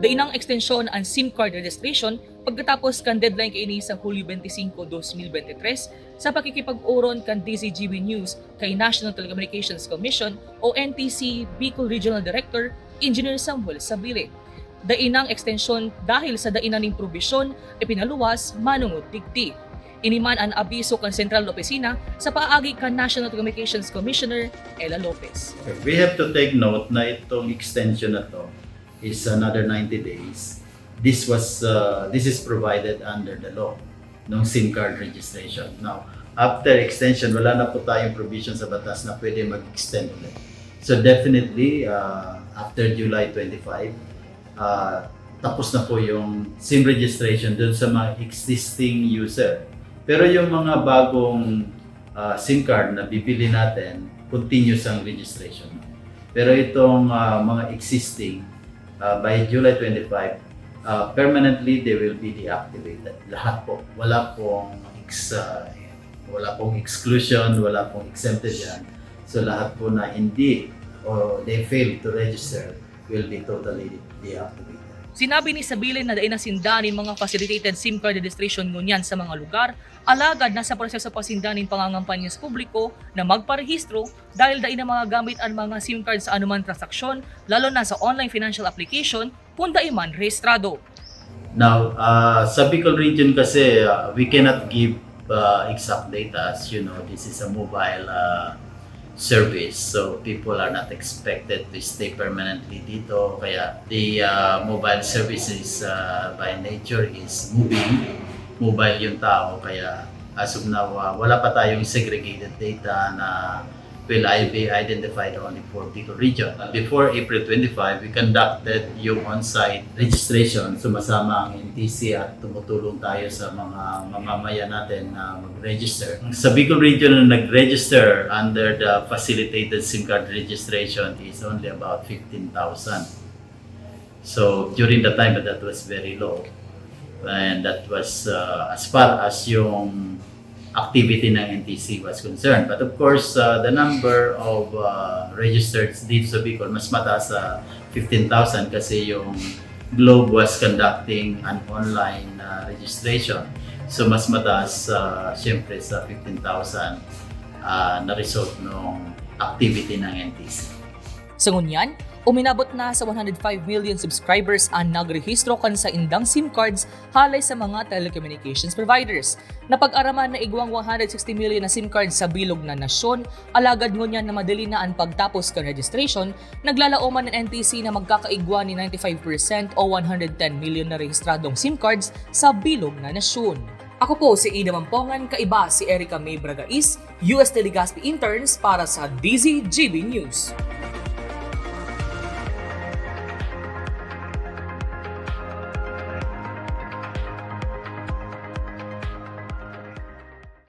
Dainang ekstensyon ang SIM card registration pagkatapos kan deadline kaini sa Hulyo 25, 2023 sa pakikipag-uron kan DZGB News kay National Telecommunications Commission o NTC Bicol Regional Director Engineer Samuel Sabile. Dainang ekstensyon dahil sa dainaning probisyon ipinaluwas manungod digdi. Iniman ang abiso kan Sentral Opisina sa paagi kan National Telecommunications Commissioner Ella Lopez. We have to take note na itong extension na to is another 90 days. This is provided under the law ng SIM card registration. Now, after extension, wala na po tayong provision sa batas na pwede mag-extend ulit. So definitely, after July 25, tapos na po yung SIM registration dun sa mga existing user. Pero yung mga bagong SIM card na bibili natin, continuous ang registration. Pero itong mga existing, by July 25, permanently they will be deactivated. Lahat po. Wala pong exclusion, wala pong exempted yan. So lahat po na hindi or they fail to register will be totally deactivated. Sinabi ni Sabile na dain na sindanin mga facilitated SIM card registration ngunyan sa mga lugar, alagad na sa proseso pa sindanin pangangampanya sa publiko na magparehistro dahil dain na mga gamit ang mga SIM card sa anuman transaksyon, lalo na sa online financial application, kung daiman rehistrado. Now, sa Bicol region kasi, we cannot give exact data. As you know, this is a mobile service, so people are not expected to stay permanently dito. Kaya the mobile services by nature is moving. Mobile yung tao, kaya as of now, wala pa tayong segregated data na will be identified only for Bicol region. Before April 25, we conducted yung on-site registration. Sumasama ang NTC at tumutulong tayo sa mga mamamayan natin na mag-register. Sa Bicol region na nag-register under the facilitated SIM card registration is only about 15,000. So during the time that was very low. And that was as far as yung activity ng NTC was concerned. But of course, the number of registered dito sa Bicol mas mataas sa 15,000 kasi yung Globe was conducting an online registration. So mas mataas siyempre sa 15,000 na result ng activity ng NTC. Sa ngunyan, uminabot na sa 105 million subscribers ang nagrehistro kan sa indang SIM cards halay sa mga telecommunications providers. Napag-araman na igwang 160 million na SIM cards sa bilog na nasyon, alagad ngunyan na madali na ang pagtapos kan registration, naglalaoman ng NTC na magkakaigwa ni 95% o 110 million na rehistradong SIM cards sa bilog na nasyon. Ako po si Ida Mampongan, kaiba si Erica May Bragais, US Telegaspi Interns para sa DZGB News.